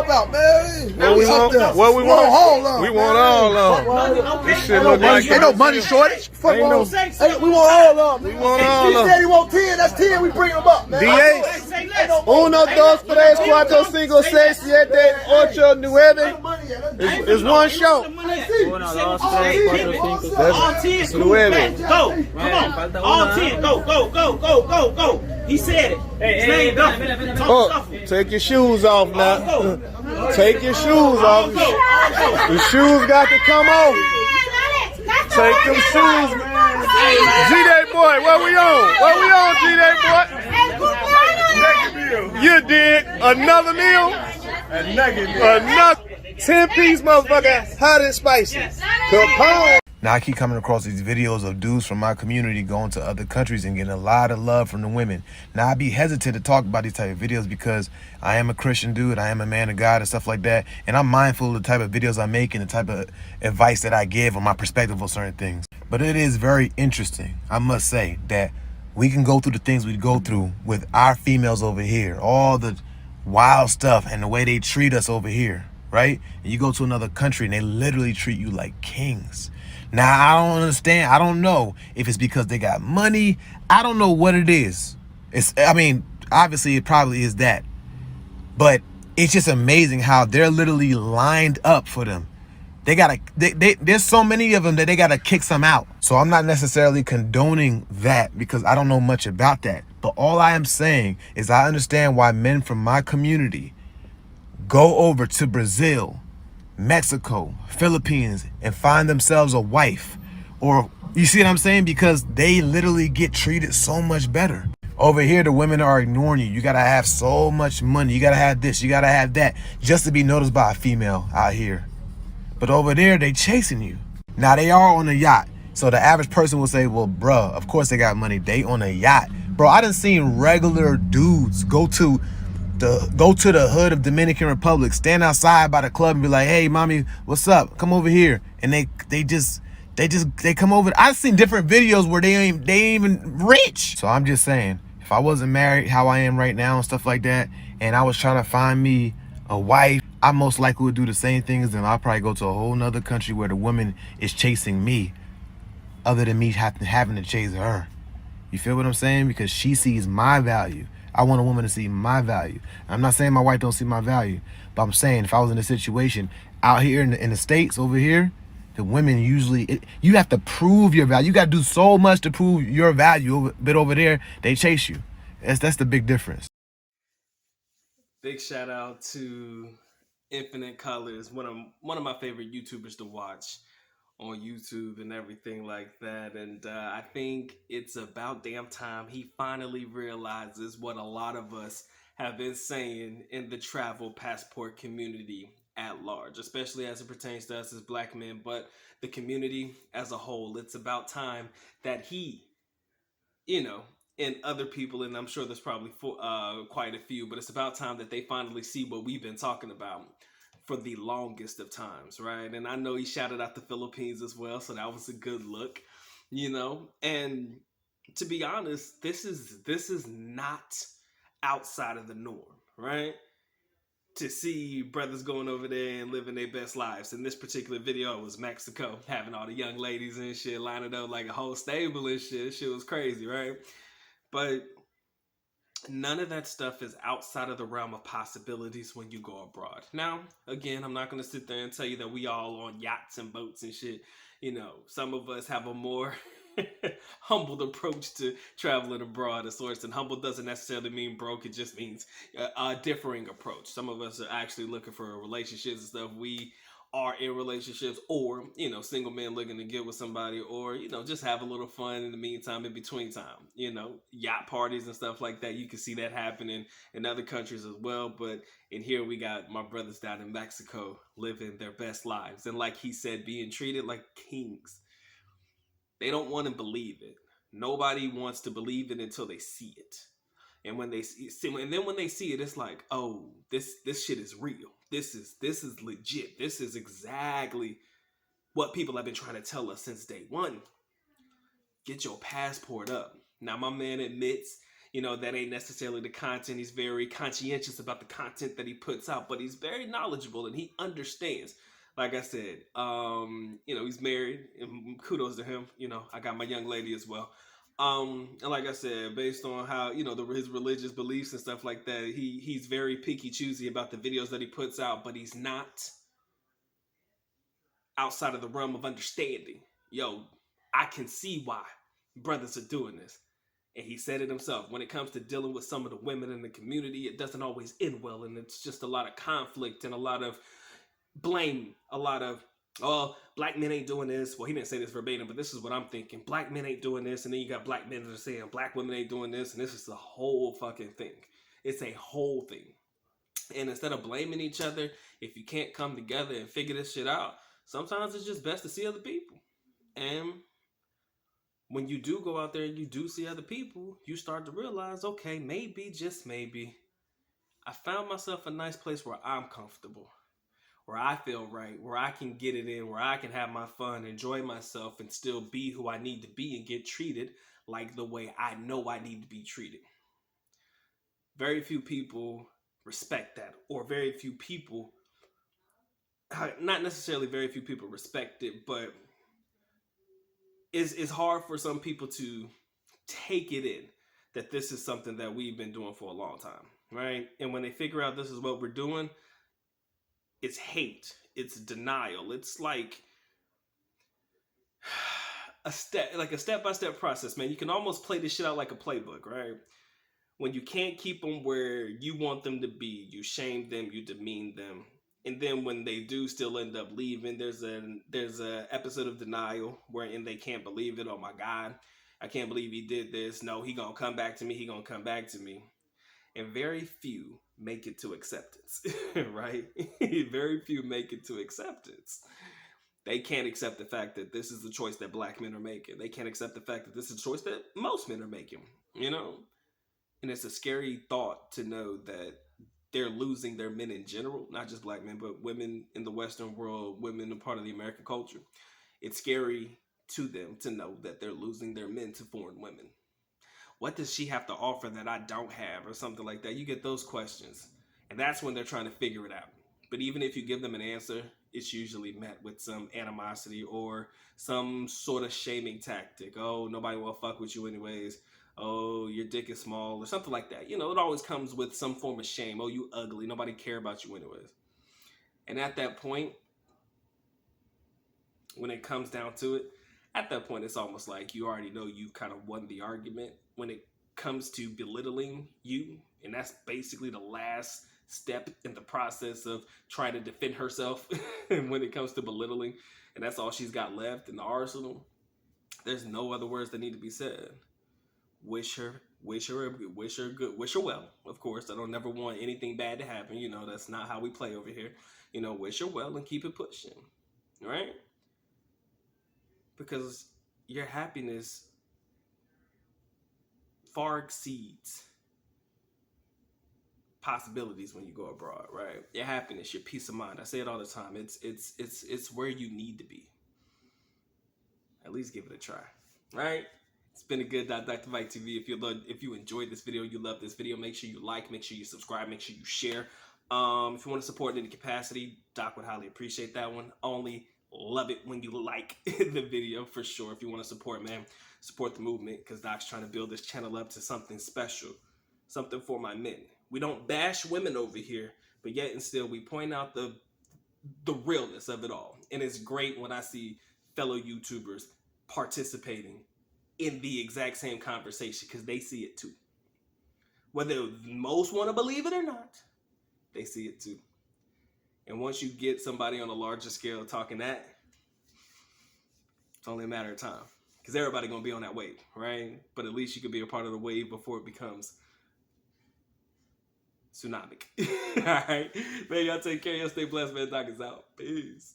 about, man? What we want? What we want? All of them. We want all of them. This shit look like ain't no money shortage. Fuck ain't no. We want all of them. We want all of them. He said he want 10. That's 10. We bring them up, man. DA. Uno, dos, tres, cuatro, cinco, seis, siete, ocho, nueve. It's one show. Uno, dos, tres, cuatro, cinco, That's nueve. Go. Come on. All 10. Go. He said it. His name Duffy. Oh, take your shoes off now. Take your shoes off. The shoes got to come off. Take them shoes, man. G-Day boy, what we on? What we on, G-Day boy? You did another meal? Another 10-piece motherfucker, hot and spicy. Capone. Now I keep coming across these videos of dudes from my community going to other countries and getting a lot of love from the women. Now I'd be hesitant to talk about these type of videos because I am a Christian dude, I am a man of God and stuff like that, and I'm mindful of the type of videos I make and the type of advice that I give or my perspective on certain things. But it is very interesting, I must say, that we can go through the things we go through with our females over here, all the wild stuff and the way they treat us over here, right? And you go to another country and they literally treat you like kings. Now, I don't understand. I don't know if it's because they got money. I don't know what it is. I mean, obviously it probably is that. But it's just amazing how they're literally lined up for them. There's so many of them that they gotta kick some out. So I'm not necessarily condoning that because I don't know much about that. But all I am saying is I understand why men from my community go over to Brazil, Mexico, Philippines, and find themselves a wife. Or, you see what I'm saying? Because they literally get treated so much better. Over here, the women are ignoring you. You gotta have so much money. You gotta have this, you gotta have that, just to be noticed by a female out here. But over there, they chasing you. Now, they are on a yacht. So the average person will say, well, bruh, of course they got money. They on a yacht. Bro, I done seen regular dudes go to the hood of Dominican Republic, stand outside by the club and be like, hey, mommy, what's up? Come over here. And they come over. I've seen different videos where they ain't even rich. So I'm just saying, if I wasn't married how I am right now and stuff like that, and I was trying to find me a wife, I most likely would do the same things, and I'll probably go to a whole nother country where the woman is chasing me other than me having to chase her. You feel what I'm saying? Because she sees my value. I want a woman to see my value. I'm not saying my wife don't see my value, but I'm saying if I was in a situation out here in the States over here, the women usually, you have to prove your value. You got to do so much to prove your value, but over there, they chase you. That's the big difference. Big shout out to Infinite Colors, one of my favorite YouTubers to watch on YouTube and everything like that. And I think it's about damn time he finally realizes what a lot of us have been saying in the travel passport community at large, especially as it pertains to us as black men, but the community as a whole. It's about time that he, and other people, and I'm sure there's probably quite a few, but it's about time that they finally see what we've been talking about for the longest of times, right? And I know he shouted out the Philippines as well, so that was a good look, and to be honest, this is not outside of the norm, right? To see brothers going over there and living their best lives. In this particular video, it was Mexico, having all the young ladies and shit lining up like a whole stable and shit. Shit was crazy, right? But none of that stuff is outside of the realm of possibilities when you go abroad. Now, again, I'm not going to sit there and tell you that we all on yachts and boats and shit. Some of us have a more humbled approach to traveling abroad of sorts, and humble doesn't necessarily mean broke. It just means a differing approach. Some of us are actually looking for relationships and stuff. We are in relationships, or single men looking to get with somebody, or just have a little fun in the meantime, in between time. Yacht parties and stuff like that. You can see that happening in other countries as well. But in here, we got my brothers down in Mexico living their best lives, and like he said, being treated like kings. They don't want to believe it. Nobody wants to believe it until they see it. And when they see, and then when they see it, it's like, oh, this shit is real. This is legit. This is exactly what people have been trying to tell us since day one. Get your passport up. Now, my man admits, You know, that ain't necessarily the content. He's very conscientious about the content that he puts out, but he's very knowledgeable and he understands. Like I said, you know, he's married, and kudos to him. You know, I got my young lady as well. And like I said, based on how, you know, his religious beliefs and stuff like that, he's very picky choosy about the videos that he puts out, but he's not outside of the realm of understanding. Yo, I can see why brothers are doing this. And he said it himself. When it comes to dealing with some of the women in the community, it doesn't always end well. And it's just a lot of conflict and a lot of blame. A lot of, oh, black men ain't doing this. Well, he didn't say this verbatim, but this is what I'm thinking. Black men ain't doing this. And then you got black men that are saying black women ain't doing this. And this is the whole fucking thing. It's a whole thing. And instead of blaming each other, if you can't come together and figure this shit out, sometimes it's just best to see other people. And when you do go out there and you do see other people, you start to realize, okay, maybe, just maybe, I found myself a nice place where I'm comfortable, where I feel right, where I can get it in, where I can have my fun, enjoy myself, and still be who I need to be and get treated like the way I know I need to be treated. Very few people respect that, or very few people, not necessarily very few people respect it, but it's hard for some people to take it in that this is something that we've been doing for a long time, right? And when they figure out this is what we're doing, it's hate, it's denial. It's like a step-by-step process, man. You can almost play this shit out like a playbook, right? When you can't keep them where you want them to be, you shame them, you demean them. And then when they do still end up leaving, there's a episode of denial wherein they can't believe it. Oh my God, I can't believe he did this. No, he gonna come back to me. He gonna come back to me. And very few make it to acceptance, right? Very few make it to acceptance. They can't accept the fact that this is the choice that black men are making. They can't accept the fact that this is a choice that most men are making, you know? And it's a scary thought to know that they're losing their men in general, not just black men, but women in the Western world, women a part of the American culture. It's scary to them to know that they're losing their men to foreign women. What does she have to offer that I don't have, or something like that? You get those questions, and that's when they're trying to figure it out. But even if you give them an answer, it's usually met with some animosity or some sort of shaming tactic. Oh, nobody will fuck with you anyways. Oh, your dick is small, or something like that. You know, it always comes with some form of shame. Oh, you ugly. Nobody care about you anyways. And at that point, when it comes down to it, at that point, it's almost like you already know you've kind of won the argument when it comes to belittling you. And that's basically the last step in the process of trying to defend herself when it comes to belittling. And that's all she's got left in the arsenal. There's no other words that need to be said. Wish her good, wish her well. Of course, I don't never want anything bad to happen. You know, that's not how we play over here. You know, wish her well and keep it pushing, right? Because your happiness far exceeds possibilities when you go abroad, right? Your happiness, your peace of mind. I say it all the time. It's where you need to be. At least give it a try, right? It's been a good Dr. Mike TV. If you enjoyed this video, you love this video, make sure you like, make sure you subscribe, make sure you share. If you want to support in any capacity, Doc would highly appreciate that one. Only love it when you like the video, for sure. If you want to support, man, support the movement, because Doc's trying to build this channel up to something special, something for my men. We don't bash women over here, but yet and still we point out the realness of it all. And it's great when I see fellow YouTubers participating in the exact same conversation, because they see it too. Whether most want to believe it or not, they see it too. And once you get somebody on a larger scale talking that, it's only a matter of time, because everybody gonna be on that wave, right? But at least you can be a part of the wave before it becomes tsunami. All right, man, y'all take care. Y'all stay blessed, man. Doc is out. Peace.